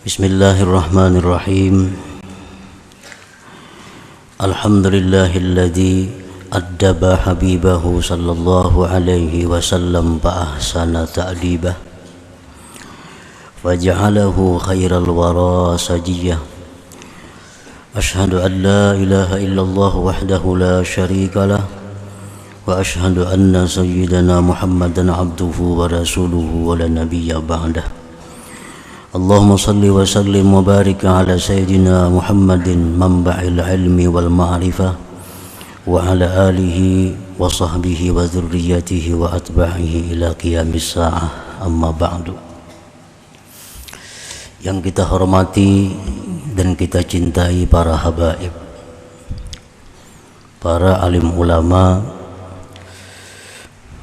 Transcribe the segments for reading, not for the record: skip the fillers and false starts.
Bismillahirrahmanirrahim. Alhamdulillahilladzi addaba habibahu sallallahu alaihi wasallam fa ahsana ta'dibah wa ja'alahu khairal wara sajiyah. Ashhadu an la ilaha illallah wahdahu la syarika lah wa ashhadu anna sayyidana Muhammadan abduhu wa rasuluhu wa la nabiyya ba'dah. Allahumma salli wa sallim wa barik ala sayyidina Muhammadin manba'il ilmi wal ma'rifah wa ala alihi wa sahbihi wa dhurriyyatihi wa atba'ihi ila qiyamis sa'ah, amma ba'du. Yang kita hormati dan kita cintai para habaib, para alim ulama,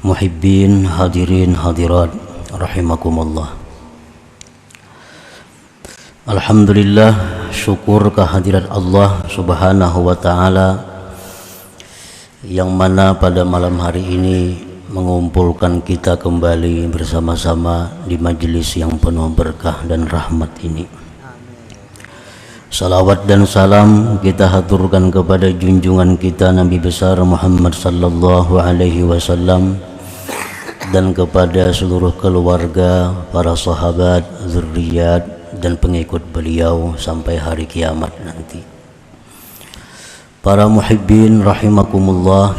muhibbin, hadirin hadirat rahimakumullah. Alhamdulillah, syukur kehadirat Allah subhanahu wa ta'ala yang mana pada malam hari ini mengumpulkan kita kembali bersama-sama di majelis yang penuh berkah dan rahmat ini. Salawat dan salam kita haturkan kepada junjungan kita Nabi besar Muhammad sallallahu alaihi wasallam dan kepada seluruh keluarga, para sahabat, zurriyat dan pengikut beliau sampai hari kiamat nanti. Para muhibbin rahimakumullah,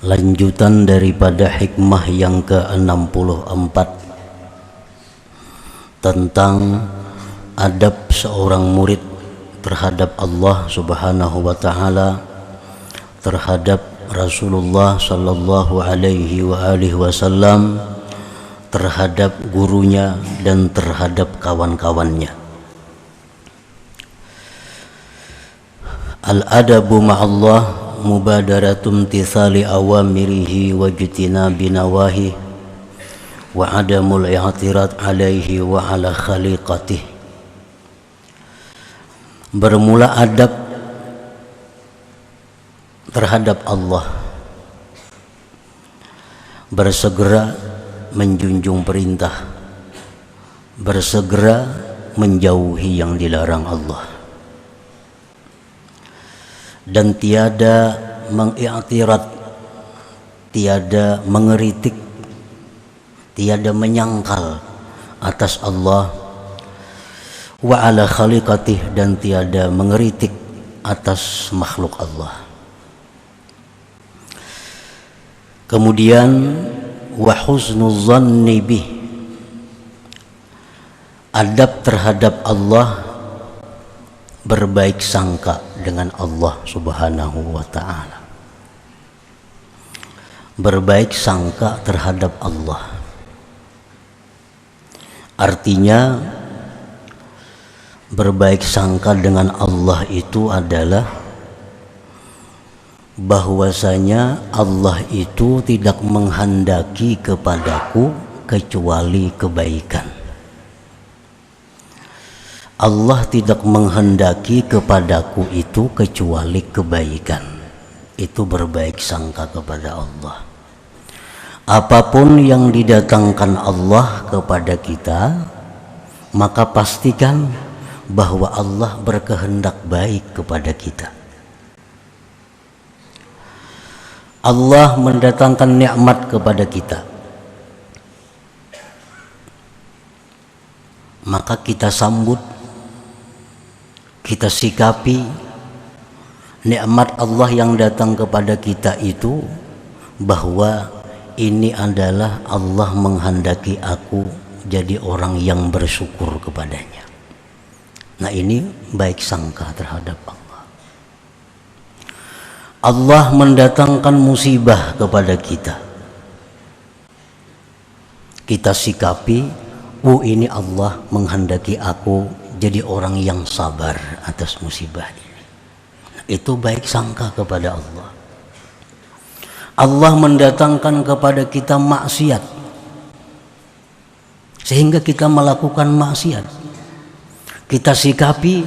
lanjutan daripada hikmah yang ke-64 tentang adab seorang murid terhadap Allah subhanahu wa ta'ala, terhadap Rasulullah sallallahu alaihi wasallam, terhadap gurunya dan terhadap kawan-kawannya. Al-adabu ma'allah mubadaratum tithali awamirihi wa jitinabi nawahi wa adamul i'tirad alaihi wa ala khaliqatih. Bermula adab terhadap Allah, bersegera menjunjung perintah, bersegera menjauhi yang dilarang Allah, dan tiada mengiktirat, tiada mengeritik, tiada menyangkal atas Allah, wa ala khaliqatih, dan tiada mengeritik atas makhluk Allah. Kemudian wa husnul zanni bih, adab terhadap Allah, berbaik sangka dengan Allah subhanahu wa ta'ala, berbaik sangka terhadap Allah. Artinya berbaik sangka dengan Allah itu adalah bahwasanya Allah itu tidak menghendaki kepadaku kecuali kebaikan. Allah tidak menghendaki kepadaku itu kecuali kebaikan. Itu berbaik sangka kepada Allah. Apapun yang didatangkan Allah kepada kita, maka pastikan bahwa Allah berkehendak baik kepada kita. Allah mendatangkan nikmat kepada kita, maka kita sambut, kita sikapi nikmat Allah yang datang kepada kita itu bahwa ini adalah Allah menghendaki aku jadi orang yang bersyukur kepadanya. Nah, ini baik sangka terhadap Allah. Allah mendatangkan musibah kepada kita, kita sikapi, ini Allah menghendaki aku jadi orang yang sabar atas musibah ini. Itu baik sangka kepada Allah. Allah mendatangkan kepada kita maksiat sehingga kita melakukan maksiat, kita sikapi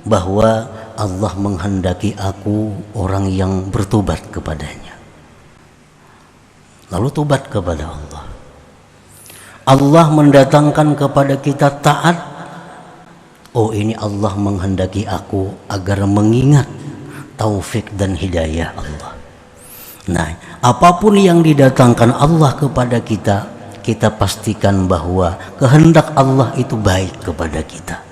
bahwa Allah menghendaki aku orang yang bertobat kepadanya, lalu tobat kepada Allah. Allah mendatangkan kepada kita taat, oh ini Allah menghendaki aku agar mengingat taufik dan hidayah Allah. Nah, apapun yang didatangkan Allah kepada kita, kita pastikan bahwa kehendak Allah itu baik kepada kita.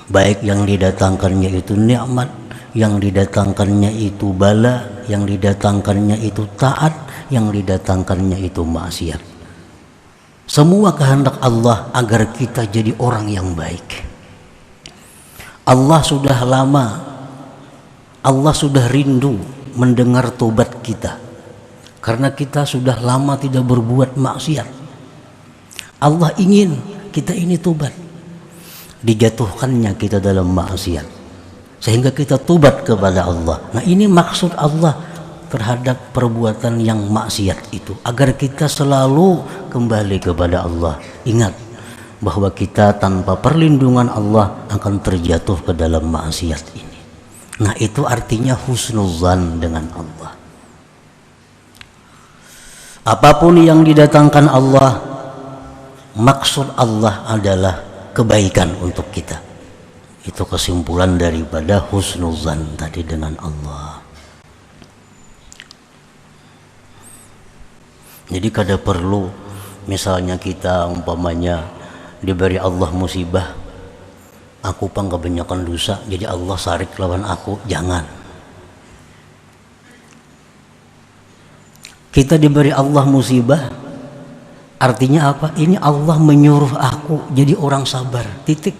Baik yang didatangkannya itu nikmat, yang didatangkannya itu bala, yang didatangkannya itu taat, yang didatangkannya itu maksiat. Semua kehendak Allah agar kita jadi orang yang baik. Allah sudah lama, Allah sudah rindu mendengar tobat kita, karena kita sudah lama tidak berbuat maksiat. Allah ingin kita ini tobat. Dijatuhkannya kita dalam maksiat sehingga kita tobat kepada Allah. Nah, ini maksud Allah terhadap perbuatan yang maksiat itu, agar kita selalu kembali kepada Allah. Ingat bahwa kita tanpa perlindungan Allah akan terjatuh ke dalam maksiat ini. Nah, itu artinya husnuzan dengan Allah. Apapun yang didatangkan Allah, maksud Allah adalah kebaikan untuk kita. Itu kesimpulan daripada husnuzan tadi dengan Allah. Jadi kada perlu misalnya kita umpamanya diberi Allah musibah, aku pang kebanyakan dosa jadi Allah sarik lawan aku. Jangan. Kita diberi Allah musibah, artinya apa? Ini Allah menyuruh aku jadi orang sabar, titik.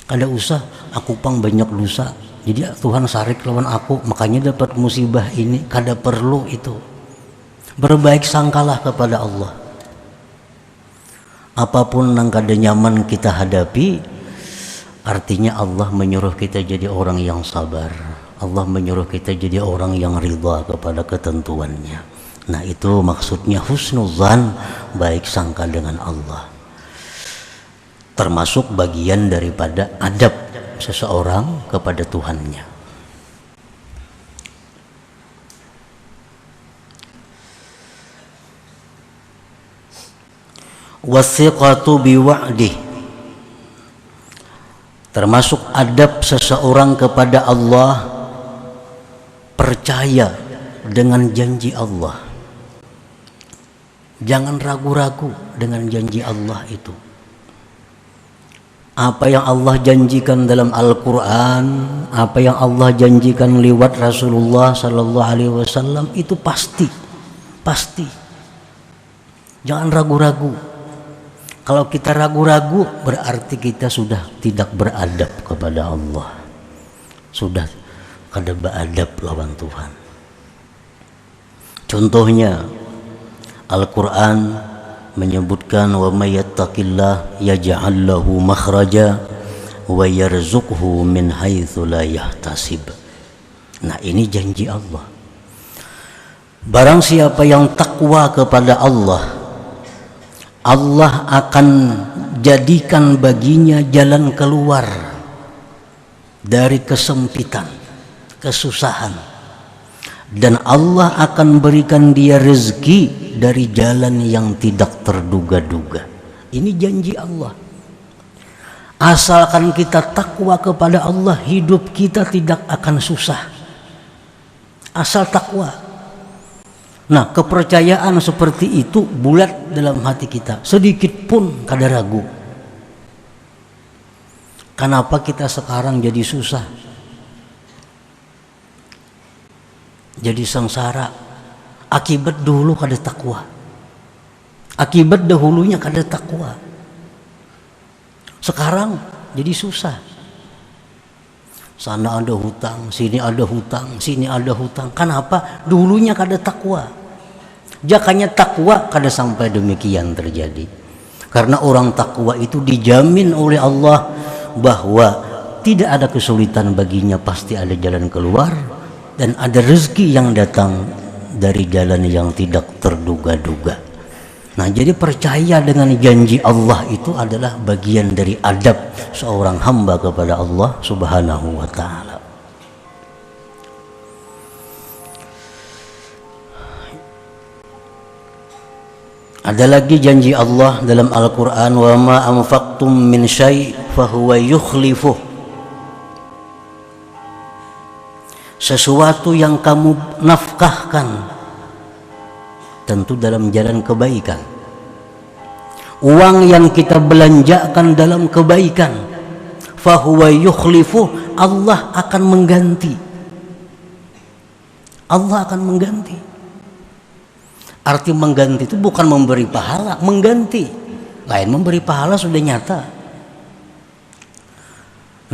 Kada usah aku pang banyak dosa jadi Tuhan sarik lawan aku makanya dapat musibah ini. Kada perlu itu. Berbaik sangkalah kepada Allah. Apapun yang kada nyaman kita hadapi, artinya Allah menyuruh kita jadi orang yang sabar. Allah menyuruh kita jadi orang yang ridha kepada ketentuannya. Nah, itu maksudnya husnuzan, baik sangka dengan Allah. Termasuk bagian daripada adab seseorang kepada Tuhannya. Wasiqatu biwa'dih, termasuk adab seseorang kepada Allah, percaya dengan janji Allah. Jangan ragu-ragu dengan janji Allah itu. Apa yang Allah janjikan dalam Al-Quran, apa yang Allah janjikan lewat Rasulullah Sallallahu Alaihi Wasallam itu pasti. Jangan ragu-ragu. Kalau kita ragu-ragu berarti kita sudah tidak beradab kepada Allah, sudah kada beradab lawan Tuhan. Contohnya Al-Quran menyebutkan wa may yattaqillah yaj'al lahu makhraja wa yarzuqhu min haitsu la yahtasib. Nah, ini janji Allah. Barang siapa yang takwa kepada Allah, Allah akan jadikan baginya jalan keluar dari kesempitan, kesusahan, dan Allah akan berikan dia rezeki dari jalan yang tidak terduga-duga. Ini janji Allah. Asalkan kita takwa kepada Allah, hidup kita tidak akan susah. Asal takwa. Nah, kepercayaan seperti itu bulat dalam hati kita, sedikit pun kada ragu. Kenapa kita sekarang jadi susah, jadi sengsara? Akibat dulu kada takwa, akibat dahulunya kada takwa. Sekarang jadi susah. Sana ada hutang, sini ada hutang, sini ada hutang. Kenapa? Dulunya kada takwa. Jakanya takwa kada sampai demikian terjadi. Karena orang takwa itu dijamin oleh Allah bahwa tidak ada kesulitan baginya, pasti ada jalan keluar dan ada rezeki yang datang dari jalan yang tidak terduga-duga. Nah, jadi percaya dengan janji Allah itu adalah bagian dari adab seorang hamba kepada Allah Subhanahu wa ta'ala. Ada lagi janji Allah dalam Al-Quran, wa ma anfaqtum min syai' fahuwa yukhlifuh. Sesuatu yang kamu nafkahkan tentu dalam jalan kebaikan. Uang yang kita belanjakan dalam kebaikan, fahuwa yukhlifuh, Allah akan mengganti. Allah akan mengganti. Arti mengganti itu bukan memberi pahala, mengganti. Lain memberi pahala sudah nyata.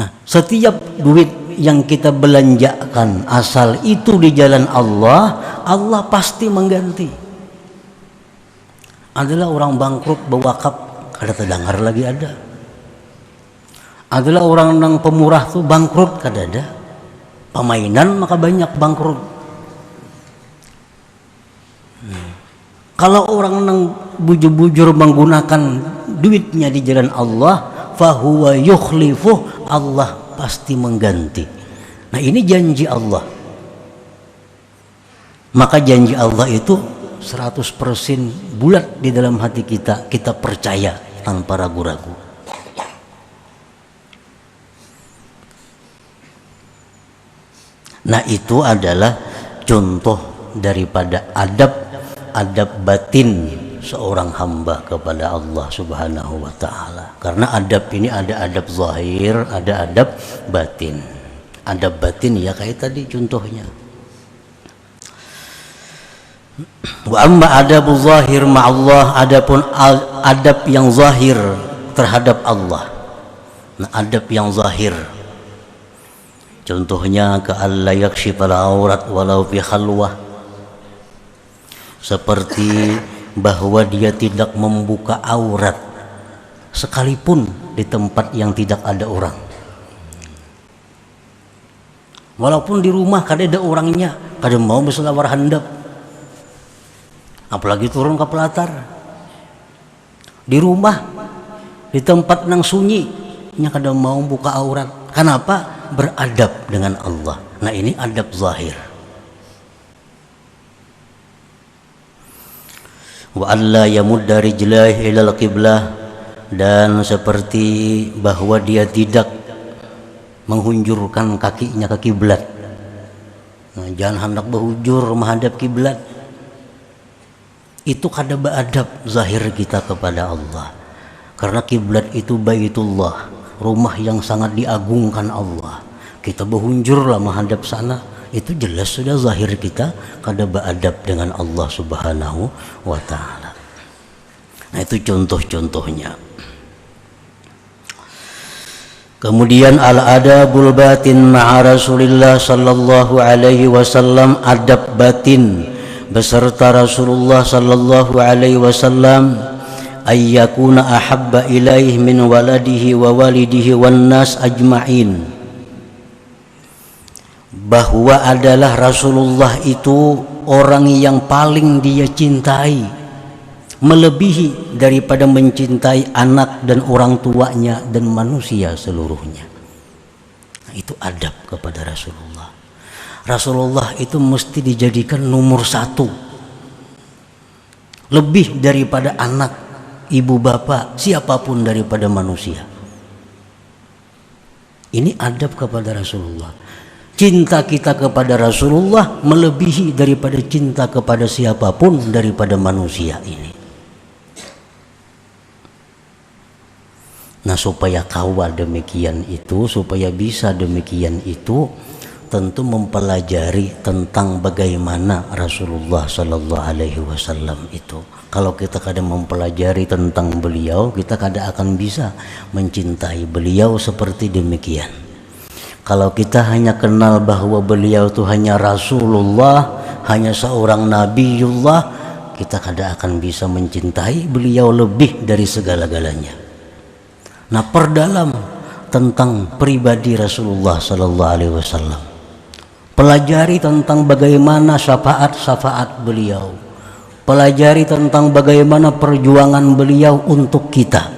Nah, setiap duit yang kita belanjakan asal itu di jalan Allah, Allah pasti mengganti. Adalah orang bangkrut bewakaf, kada terdengar lagi ada. Adalah orang yang pemurah tuh bangkrut, kada ada. Pemainan maka banyak bangkrut. Kalau orang yang bujur-bujur menggunakan duitnya di jalan Allah, fahuwa yukhlifuh, Allah pasti mengganti. Nah, ini janji Allah. Maka janji Allah itu 100% bulat di dalam hati kita, kita percaya tanpa ragu-ragu. Nah, itu adalah contoh daripada adab batin seorang hamba kepada Allah Subhanahu wa ta'ala. Karena adab ini ada adab zahir, ada adab batin. Adab batin ya kayak tadi contohnya. Wa amma adabu zahir ma'allah, adapun adab yang zahir terhadap Allah. Nah, adab yang zahir contohnya ka alla yakshifal aurat walau fi khalwah, seperti bahwa dia tidak membuka aurat sekalipun di tempat yang tidak ada orang. Walaupun di rumah kada ada orangnya, kada mau berselawar handap, apalagi turun ke pelatar. Di rumah, di tempat nang sunyi, nya kada mau buka aurat. Kenapa? Beradab dengan Allah. Nah, ini adab zahir. Wa alla yamudda rijlaihi ilal qiblah, dan seperti bahwa dia tidak menghunjurkan kakinya ke kiblat. Nah, jangan hendak berhujur menghadap kiblat. Itu kada beadab zahir kita kepada Allah. Karena kiblat itu Baitullah, rumah yang sangat diagungkan Allah. Kita berhunjurlah menghadap sana, itu jelas sudah zahir kita kada beadab dengan Allah Subhanahu wa ta'ala. Nah, itu contoh-contohnya. Kemudian al-adabul batin ma'a Rasulillah sallallahu alaihi wasallam, adab batin beserta Rasulullah sallallahu alaihi wasallam, ayyakuna ahabba ilaih min waladihi wa walidihi wan nas ajma'in, bahwa adalah Rasulullah itu orang yang paling dia cintai, melebihi daripada mencintai anak dan orang tuanya dan manusia seluruhnya. Nah, itu adab kepada Rasulullah. Rasulullah itu mesti dijadikan nomor satu, lebih daripada anak, ibu bapak, siapapun daripada manusia. Ini adab kepada Rasulullah. Cinta kita kepada Rasulullah melebihi daripada cinta kepada siapapun daripada manusia ini. Nah, supaya kawal demikian itu, supaya bisa demikian itu, tentu mempelajari tentang bagaimana Rasulullah Sallallahu Alaihi Wasallam itu. Kalau kita kadang mempelajari tentang beliau, kita kadang akan bisa mencintai beliau seperti demikian. Kalau kita hanya kenal bahwa beliau itu hanya Rasulullah, hanya seorang Nabiullah, kita kadang akan bisa mencintai beliau lebih dari segala-galanya. Nah, perdalam tentang pribadi Rasulullah Sallallahu Alaihi Wasallam, pelajari tentang bagaimana syafaat-syafaat beliau, pelajari tentang bagaimana perjuangan beliau untuk kita.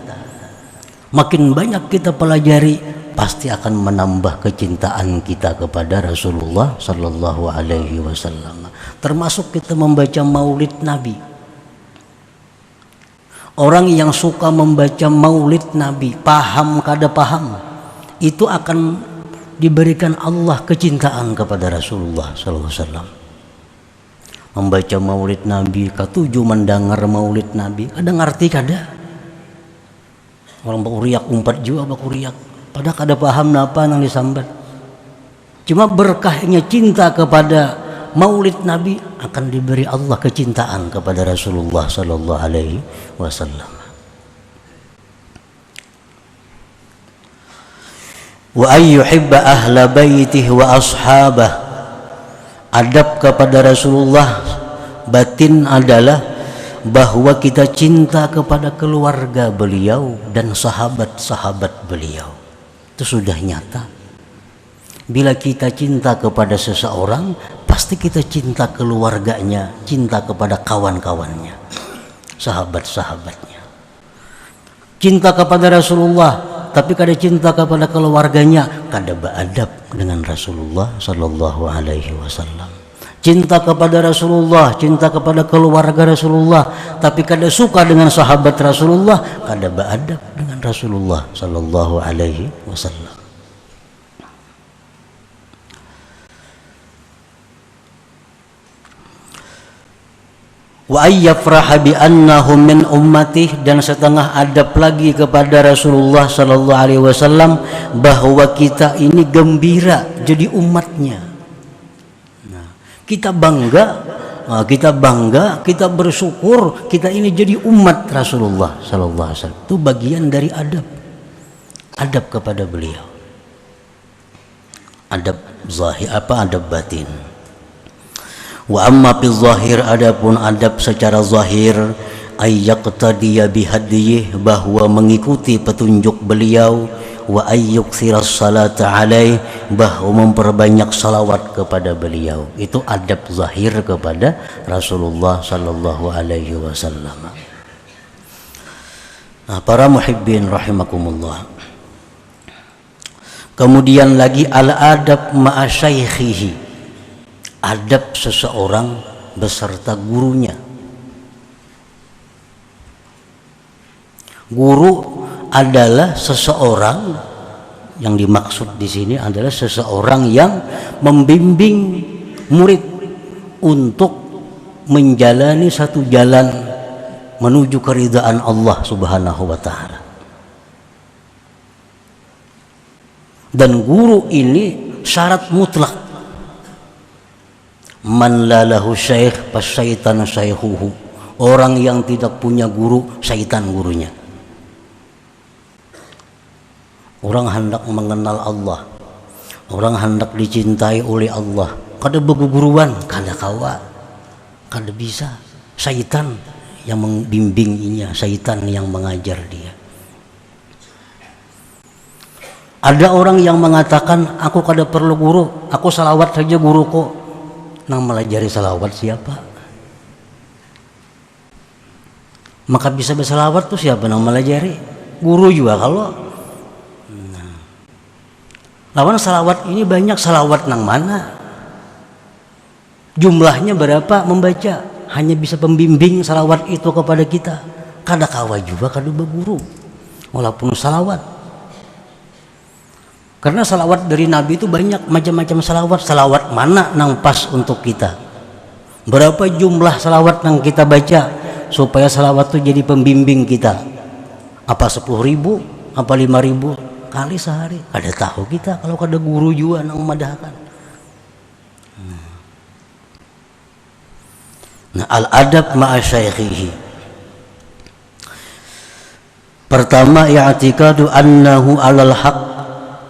Makin banyak kita pelajari, pasti akan menambah kecintaan kita kepada Rasulullah Sallallahu Alaihi Wasallam. Termasuk kita membaca Maulid Nabi. Orang yang suka membaca maulid Nabi, paham kada paham, itu akan diberikan Allah kecintaan kepada Rasulullah SAW. Membaca maulid Nabi, ketujuh mendengar maulid Nabi, kada ngerti kada. Orang bakuriak umpat juga bakuriak, padahal kada paham napa nang disambat. Cuma berkahnya cinta kepada maulid Nabi akan diberi Allah kecintaan kepada Rasulullah sallallahu alaihi wasallam. Wa ayyuhibba ahla baitih wa ashabah. Adab kepada Rasulullah batin adalah bahwa kita cinta kepada keluarga beliau dan sahabat-sahabat beliau. Itu sudah nyata. Bila kita cinta kepada seseorang, pasti kita cinta keluarganya, cinta kepada kawan-kawannya, sahabat-sahabatnya. Cinta kepada Rasulullah, tapi kada cinta kepada keluarganya, kada beradab dengan Rasulullah sallallahu alaihi wasallam. Cinta kepada Rasulullah, cinta kepada keluarga Rasulullah, tapi kada suka dengan sahabat Rasulullah, kada beradab dengan Rasulullah sallallahu alaihi wasallam. Wa ayyafraha bi annahum min ummatih, dan setengah adab lagi kepada Rasulullah sallallahu alaihi wasallam bahwa kita ini gembira jadi umatnya. Nah, kita bangga, kita bersyukur kita ini jadi umat Rasulullah sallallahu alaihi wasallam. Itu bagian dari adab kepada beliau. Adab zahir adab batin. Wa amma fi zahir, adapun adab secara zahir, ayyaqtadiya bihadiyih, bahwa mengikuti petunjuk beliau, wa ayyuksiras salata alaih, bahwa memperbanyak salawat kepada beliau. Itu adab zahir kepada Rasulullah sallallahu alaihi wasallam. Nah, para muhibbin rahimakumullah. Kemudian lagi al-adab ma'a syaikhihi, adab seseorang beserta gurunya. Guru adalah seseorang, yang dimaksud di sini adalah seseorang yang membimbing murid untuk menjalani satu jalan menuju keridhaan Allah Subhanahu wa taala. Dan guru ini syarat mutlak. Man la lahu syekh fasyaitan syaikhuhu. Orang yang tidak punya guru, syaitan gurunya. Orang hendak mengenal Allah, orang hendak dicintai oleh Allah, kada beguruan, kada kawa, kada bisa. Syaitan yang membimbinginya, syaitan yang mengajar dia. Ada orang yang mengatakan, aku kada perlu guru, aku salawat saja guruku. Nang melajari salawat siapa? Maka bisa bersalawat tuh siapa nang melajari? Guru juga kalau. Nah, lawan salawat ini banyak, salawat nang mana? Jumlahnya berapa membaca? Hanya bisa pembimbing salawat itu kepada kita. Kada kawa juga kada berguru, walaupun salawat. Karena salawat dari Nabi itu banyak macam-macam salawat. Salawat mana nang pas untuk kita? Berapa jumlah salawat nang kita baca supaya salawat itu jadi pembimbing kita? Apa 10.000? Apa 5.000 kali sehari? Kada tahu kita kalau kada guru juga nang memadahkan. Nah, al-adab ma'a syaikhihi. Pertama, i'tikadu annahu 'alal haq.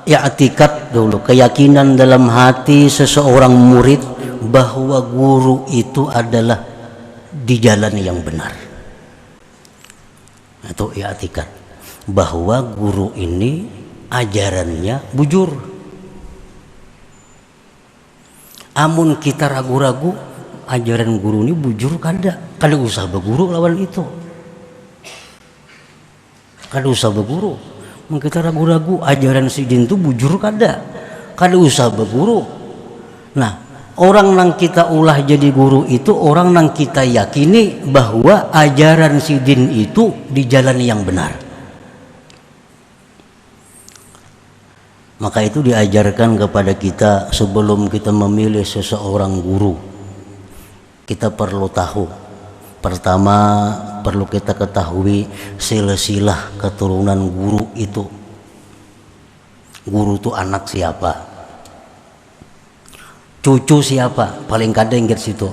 I'tikad dulu, keyakinan dalam hati seseorang murid bahwa guru itu adalah di jalan yang benar. Itu i'tikad bahwa guru ini ajarannya bujur. Amun kita ragu-ragu ajaran guru ini bujur, kada usah berguru lawan itu. Kada usah berguru. Kita ragu-ragu ajaran si din itu bujur kada usah berguru. Nah, orang nang kita ulah jadi guru itu orang nang kita yakini bahwa ajaran sidin itu di jalan yang benar. Maka itu diajarkan kepada kita sebelum kita memilih seseorang guru, kita perlu tahu. Pertama, perlu kita ketahui silsilah keturunan guru itu. Guru itu anak siapa? Cucu siapa? Paling kadang ingat situ.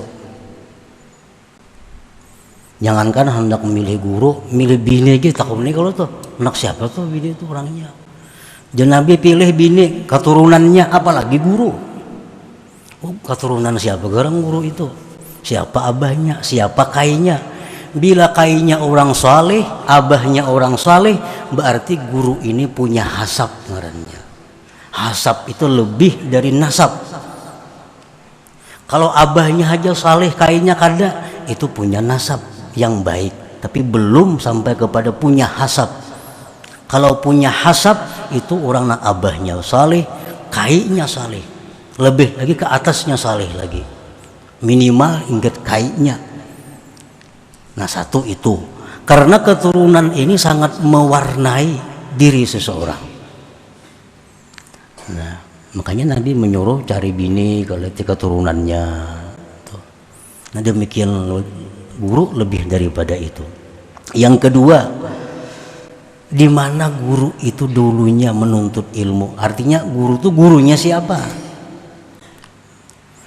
Jangankan hendak memilih guru, milih bini aja takut nih kalau tuh anak siapa tuh bini itu orangnya. Jangan Nabi pilih bini keturunannya, apalagi guru. Oh, keturunan siapa garang guru itu? Siapa abahnya? Siapa kainya? Bila kainya orang saleh, abahnya orang saleh, berarti guru ini punya hasab ngarannya. Hasab itu lebih dari nasab. Kalau abahnya aja saleh, kainya kada, itu punya nasab yang baik, tapi belum sampai kepada punya hasab. Kalau punya hasab itu orang nak abahnya saleh, kainya saleh, lebih lagi ke atasnya saleh lagi, minimal ingat kainya. Nah satu itu, karena keturunan ini sangat mewarnai diri seseorang. Nah makanya Nabi menyuruh cari bini kalau itu keturunannya. Nah demikian guru lebih daripada itu. Yang kedua, di mana guru itu dulunya menuntut ilmu, artinya guru itu gurunya siapa?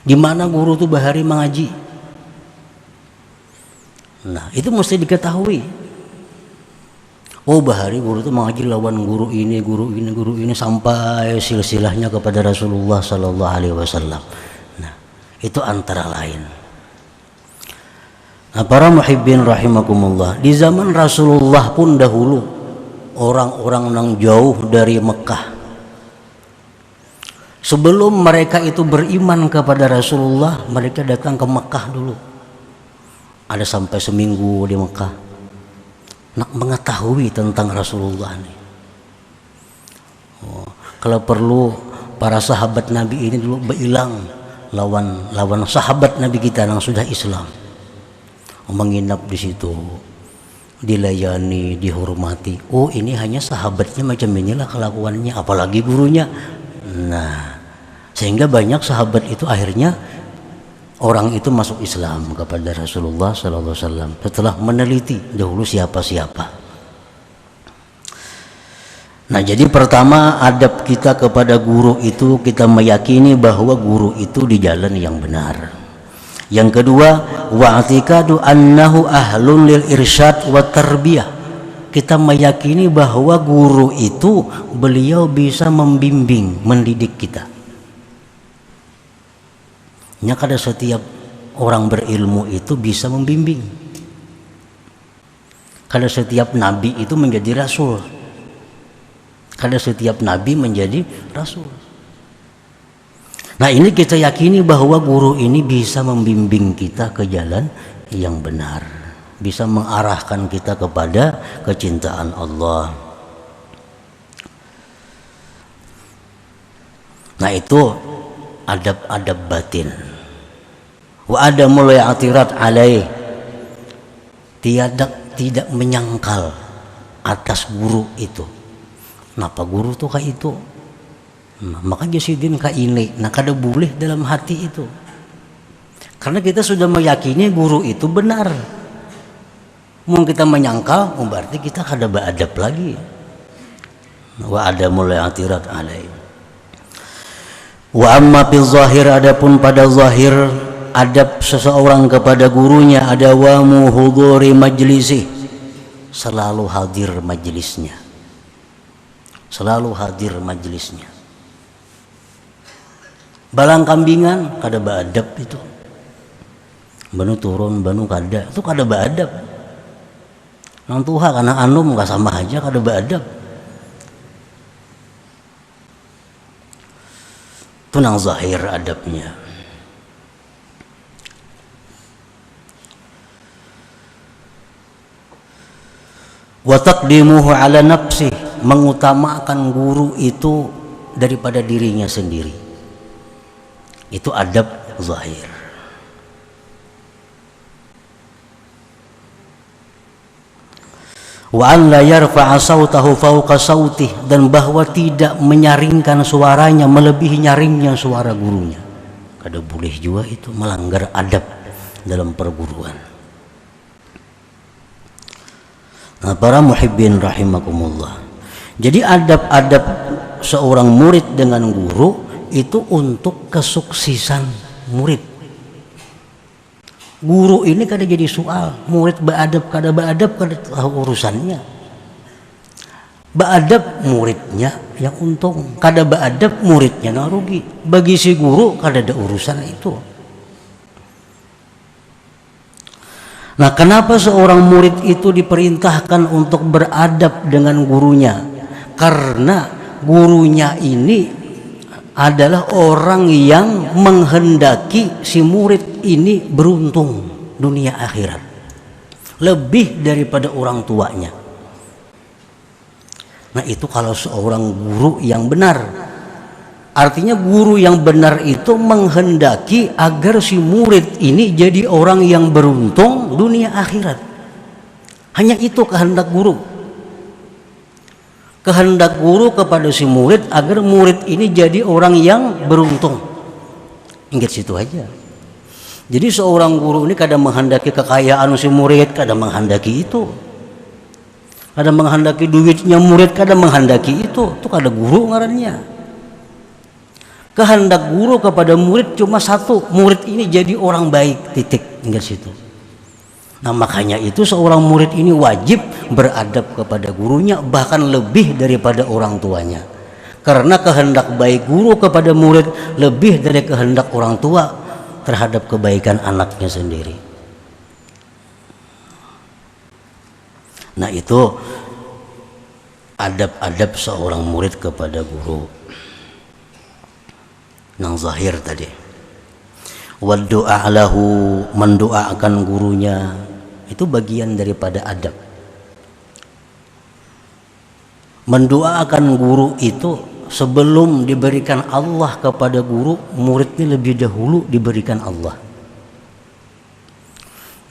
Di mana guru itu bahari mengaji? Nah itu mesti diketahui. Oh bahari guru itu mengaji lawan guru ini sampai silsilahnya kepada Rasulullah Sallallahu Alaihi Wasallam. Nah itu antara lain. Nah para muhibbin rahimakumullah, di zaman Rasulullah pun dahulu orang-orang yang jauh dari Mekah, sebelum mereka itu beriman kepada Rasulullah, mereka datang ke Mekah dulu. Ada sampai seminggu di Mekah, nak mengetahui tentang Rasulullah nih. Oh, kalau perlu para sahabat Nabi ini dulu berhilang lawan sahabat Nabi kita yang sudah Islam, menginap di situ, dilayani, dihormati. Oh ini hanya sahabatnya macam inilah kelakuannya, apalagi gurunya. Nah sehingga banyak sahabat itu akhirnya orang itu masuk Islam kepada Rasulullah Sallallahu Alaihi Wasallam setelah meneliti dahulu siapa-siapa. Nah jadi pertama adab kita kepada guru itu kita meyakini bahwa guru itu di jalan yang benar. Yang kedua, wa'tikadu annahu ahlun lil irsyad wa tarbiyah. Kita meyakini bahwa guru itu beliau bisa membimbing, mendidik kita. Ya kada setiap orang berilmu itu bisa membimbing. Kada setiap nabi itu menjadi rasul. Kada setiap nabi menjadi rasul. Nah ini kita yakini bahwa guru ini bisa membimbing kita ke jalan yang benar, bisa mengarahkan kita kepada kecintaan Allah. Nah itu adab-adab batin. Wa adamul i'tirad alaih, tidak menyangkal atas guru itu. Kenapa guru tuh kayak itu? Nah, maka jasidin ka ini, nah kada boleh dalam hati itu. Karena kita sudah meyakini guru itu benar. Mau kita menyangkal, berarti kita kada beradab lagi. Wa adamul i'tirad alaih. Wa amma fil zahir, adapun pada zahir adab seseorang kepada gurunya ada wa muhuduri majlisih, selalu hadir majelisnya, selalu hadir majelisnya. Balang kambingan kada beadab itu, banu turun banu kada itu kada beadab. Nang tuha kana anum gak sama aja kada beadab. Itu nang zahir adabnya. Wa taqdimuhu ala nafsi, mengutamakan guru itu daripada dirinya sendiri. Itu adab zahir. Wa an la yarfa'a sautahu fawqa sautih, dan bahwa tidak menyaringkan suaranya melebihi nyaringnya suara gurunya. Kada boleh juga itu, melanggar adab dalam perguruan. Nah, para muhibbin rahimakumullah. Jadi adab-adab seorang murid dengan guru itu untuk kesuksesan murid. Guru ini kada jadi soal, murid beadab kada tahu urusannya. Beadab muridnya yang untung, kada beadab muridnya yang rugi. Bagi si guru kada ada urusan itu. Nah, kenapa seorang murid itu diperintahkan untuk beradab dengan gurunya? Karena gurunya ini adalah orang yang menghendaki si murid ini beruntung dunia akhirat lebih daripada orang tuanya. Nah, itu kalau seorang guru yang benar. Artinya guru yang benar itu menghendaki agar si murid ini jadi orang yang beruntung dunia akhirat. Hanya itu kehendak guru. Kehendak guru kepada si murid agar murid ini jadi orang yang beruntung. Ingat situ aja. Jadi seorang guru ini kadang menghendaki kekayaan si murid, kadang menghendaki itu. Kadang menghendaki duitnya murid, kadang menghendaki itu. Itu kada guru ngarannya. Kehendak guru kepada murid cuma satu, murid ini jadi orang baik, titik. Ingat situ. Nah, makanya itu seorang murid ini wajib beradab kepada gurunya, bahkan lebih daripada orang tuanya. Karena kehendak baik guru kepada murid lebih dari kehendak orang tua terhadap kebaikan anaknya sendiri. Nah, itu adab-adab seorang murid kepada guru. Nang zahir tadi. Wa du'a lahu, mendoakan gurunya, itu bagian daripada adab. Mendoakan guru itu sebelum diberikan Allah kepada guru, muridnya lebih dahulu diberikan Allah.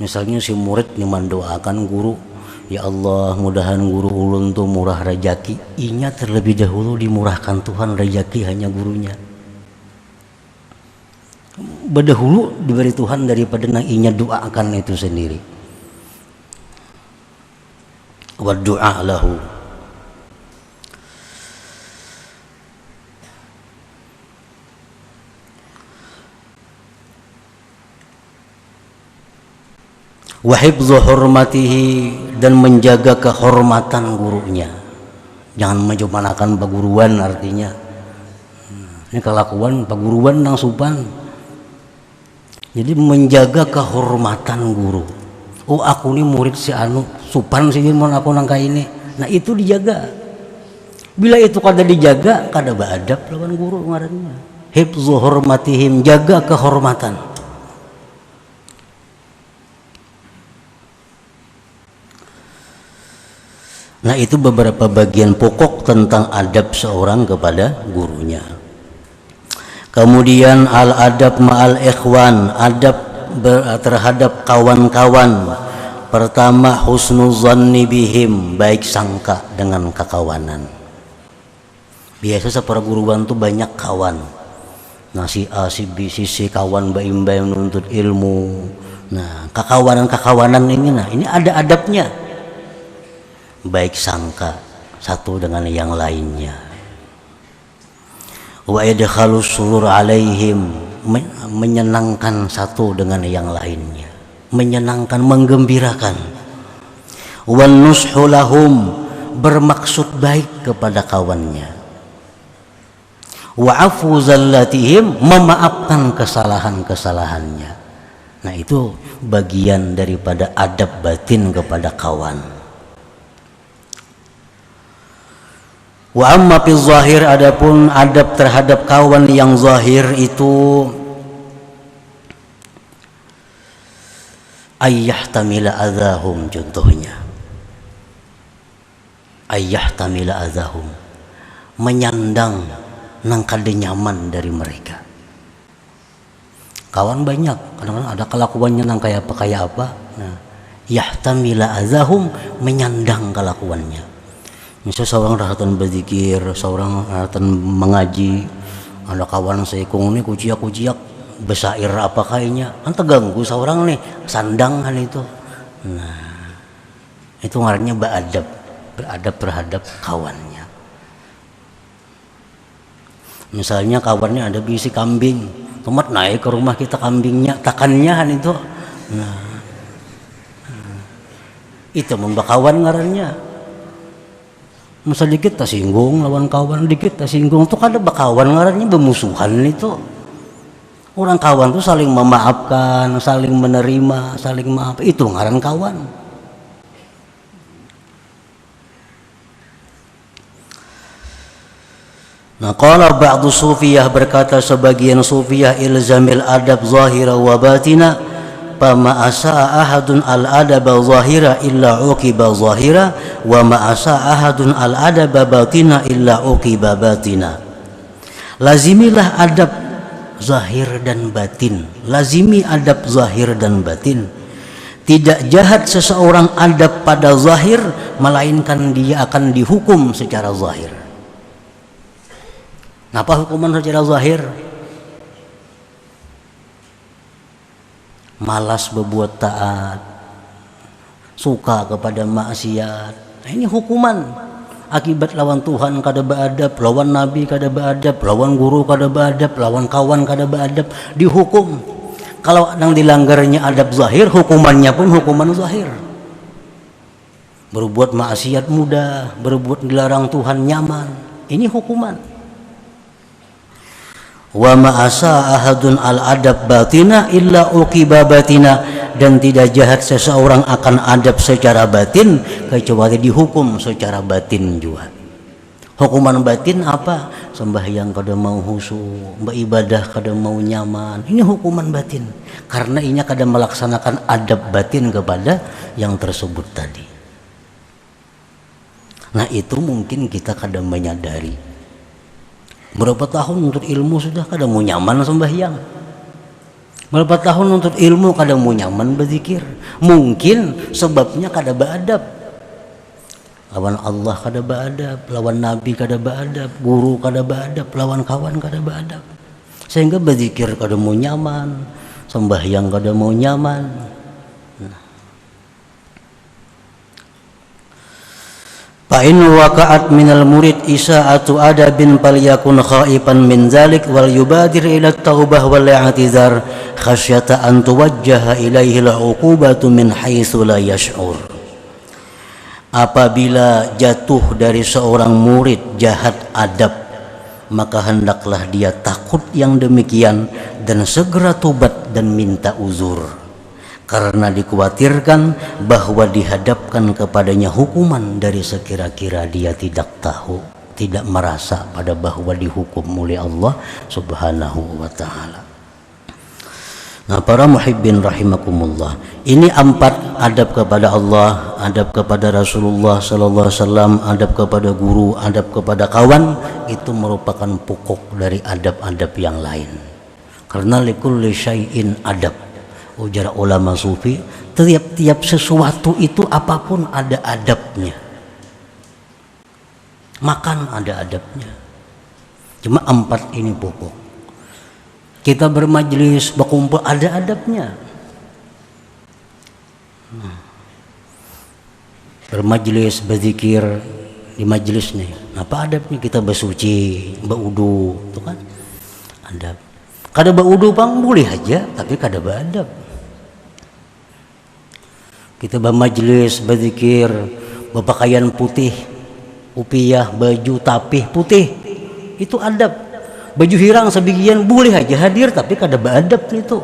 Misalnya si murid ini mendoakan guru, ya Allah, mudahan guru ulun tuh murah rejaki. Inya terlebih dahulu dimurahkan Tuhan rejaki hanya gurunya. Berdahulu diberi Tuhan daripada nang inya doakan itu sendiri. Wa du'a lahu. Wa hifdzu hurmatihi, dan menjaga kehormatan gurunya. Jangan menjumanakan paguruan, artinya ini kelakuan paguruan nang supan. Jadi menjaga kehormatan guru. Oh, aku ini murid si anu supan sih mon aku nangka ini. Nah, itu dijaga. Bila itu kada dijaga, kada beadab lawan guru ngarannya. Hifdzu hurmatihim, jaga kehormatan. Nah, itu beberapa bagian pokok tentang adab seorang kepada gurunya. Kemudian al-adab ma'al ikhwan, adab terhadap kawan-kawan. Pertama, husnuzanni bihim, baik sangka dengan kekawanan. Biasa seperguruan tuh banyak kawan. Nah, si A, si B, si C, kawan baim-baim menuntut ilmu. Nah, kekawanan ini, nah ini ada adabnya. Baik sangka satu dengan yang lainnya. Wa idkhalus surur alaihim, menyenangkan satu dengan yang lainnya, menyenangkan, menggembirakan. Wan nushu lahum, bermaksud baik kepada kawannya. Wa afu zallatihim, memaafkan kesalahan-kesalahannya. Nah, itu bagian daripada adab batin kepada kawan. Wa amma fi zahir, adapun adab terhadap kawan yang zahir itu ayyahtamila adzahum, contohnya ayyahtamila adzahum, menyandang nang kada nyaman dari mereka. Kawan banyak, kadang-kadang ada kelakuannya yang kayak apa. Nah, yahtamila azahum, menyandang kelakuannya. Misal seorang rahatan berzikir, seorang rahatan mengaji, ada kawan seikung ini kuciak besair apa kayaknya, kan terganggu seorang nih, sandangan itu. Nah, itu ngarannya beradab terhadap kawannya. Misalnya kawannya ada bisi kambing, tomat naik ke rumah kita kambingnya, takannya kan itu. Nah, itu membakawan ngarannya. Masa dikit tersinggung lawan kawan, dikit tersinggung tuh kada bakawan ngarannya, bermusuhan itu. Orang kawan tuh saling memaafkan, saling menerima, saling maaf, itu ngaran kawan. Nah, qala ba'du sufiyah, berkata sebagian sufiyah, ilzamil adab zahira wa batina, fama asaa ahadun al adaba zahira illa uqiba zahira wa ma asaa ahadun al adaba batina illa uqiba batina. Lazimilah adab zahir dan batin, lazimi adab zahir dan batin. Tidak jahat seseorang adab pada zahir, melainkan dia akan dihukum secara zahir. Apa hukuman secara zahir? Malas berbuat taat, suka kepada maksiat. Nah, ini hukuman akibat lawan Tuhan kada beadab, lawan Nabi kada beadab, lawan guru kada beadab, lawan kawan kada beadab, dihukum. Kalau yang dilanggarnya adab zahir, hukumannya pun hukuman zahir. Berbuat maksiat mudah, berbuat dilarang Tuhan nyaman, ini hukuman. Wa ma'asa ahadun al-adab batina illa uqiba batina, dan tidak jahat seseorang akan adab secara batin kecuali dihukum secara batin juga. Hukuman batin apa? Sembahyang kada mau khusyuk, beribadah kada mau nyaman, ini hukuman batin karena inya kada melaksanakan adab batin kepada yang tersebut tadi. Nah, itu mungkin kita kada menyadari. Berapa tahun untuk ilmu sudah kada mau nyaman sembahyang. Berapa tahun untuk ilmu kada mau nyaman berzikir. Mungkin sebabnya kada beadab. Lawan Allah kada beadab, lawan Nabi kada beadab, guru kada beadab, lawan kawan kada beadab. Sehingga berzikir kada mau nyaman, sembahyang kada mau nyaman. Fa in waqa'at minal murid isa'atu adabin falyakun khaifan min dzalik wal yubadir ila taubah wal i'tizar khasyata an tuwajjaha ilaihi al-uqubatu min haitsu la yash'ur. Apabila jatuh dari seorang murid jahat adab, maka hendaklah dia takut yang demikian dan segera tobat dan minta uzur, karena dikhawatirkan bahwa dihadapkan kepadanya hukuman dari sekira-kira dia tidak tahu, tidak merasa pada bahwa dihukum oleh Allah Subhanahu wa ta'ala. Nah, para muhibbin rahimakumullah, ini 4 adab kepada Allah, adab kepada Rasulullah sallallahu alaihi wasallam, adab kepada guru, adab kepada kawan, itu merupakan pokok dari adab-adab yang lain. Karena likulli syai'in adab, ujar ulama sufi, tiap-tiap sesuatu itu apapun ada adabnya. Makan ada adabnya. Cuma 4 ini pokok. Kita bermajlis, berkumpul ada adabnya. Bermajlis, berzikir di majlis nih, apa adabnya? Kita bersuci, berudu, itu kan adab. Kada berudu bang boleh aja, tapi kada beradab. Kita bermajlis, berzikir, berpakaian putih, upiyah, baju tapih putih, itu adab. Baju hirang sebagian boleh aja hadir, tapi kada beradab itu.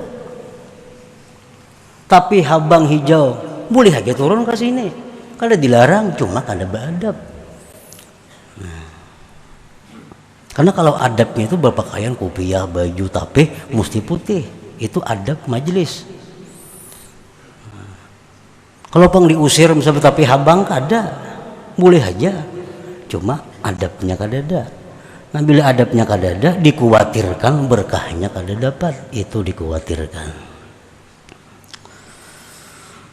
Tapi habang hijau boleh aja turun ke sini, kada dilarang, cuma kada beradab. Karena kalau adabnya itu berpakaian kupiyah, baju tapih mesti putih, itu adab majlis. Kalau pang diusir misalnya tapi habang kada, boleh aja, cuma adabnya kada ada. Nah bila adabnya kadada, dikhawatirkan berkahnya kada dapat, itu dikhawatirkan.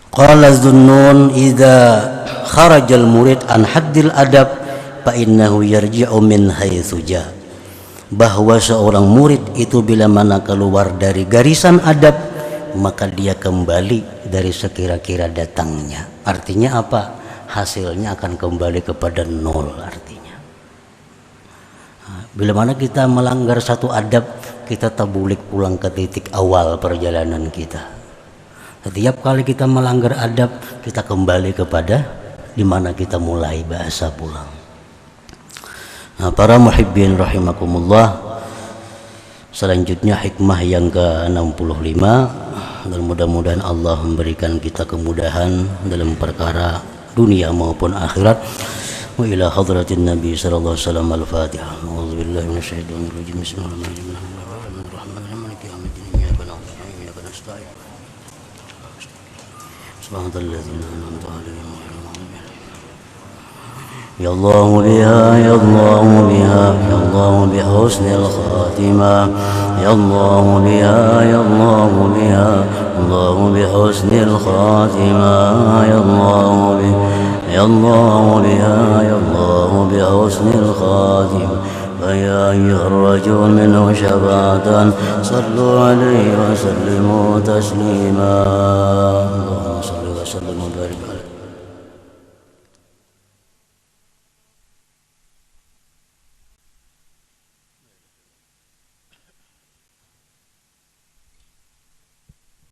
Qala Zunnun idza kharajal murid an haddil adab fa innahu yarji'u min haitsu ja. Bahwa seorang murid itu bila mana keluar dari garisan adab, maka dia kembali dari sekira-kira datangnya. Artinya apa? Hasilnya akan kembali kepada nol artinya. Bila mana kita melanggar satu adab, kita tabulik pulang ke titik awal perjalanan kita. Setiap kali kita melanggar adab, kita kembali kepada di mana kita mulai bahasa pulang. Nah, para muhibbin rahimakumullah, selanjutnya hikmah yang ke-65, dan mudah-mudahan Allah memberikan kita kemudahan dalam perkara dunia maupun akhirat. Wa ila hadratin Nabi sallallahu alaihi wasallam al-Fatihah. A'udzu billahi minasyaitonir rajim. Bismillahirrahmanirrahim. Maliki yaumiddin. Iyyaka na'budu wa iyyaka nasta'in. Subhanalladzina an'amta 'alaihim ghairil maghdubi 'alaihim. Ya Allah biha, ya Allah biha, ya Allah bi husnil khatimah. Ya Allah biha, ya Allah biha, Allah bi husnil khatimah. Ya Allah biha, ya Allah biha, ya Allah bi husnil khatimah. فيا أيها الرجل منه شفاعة صلوا عليه وسلموا تسليما. اللهم صل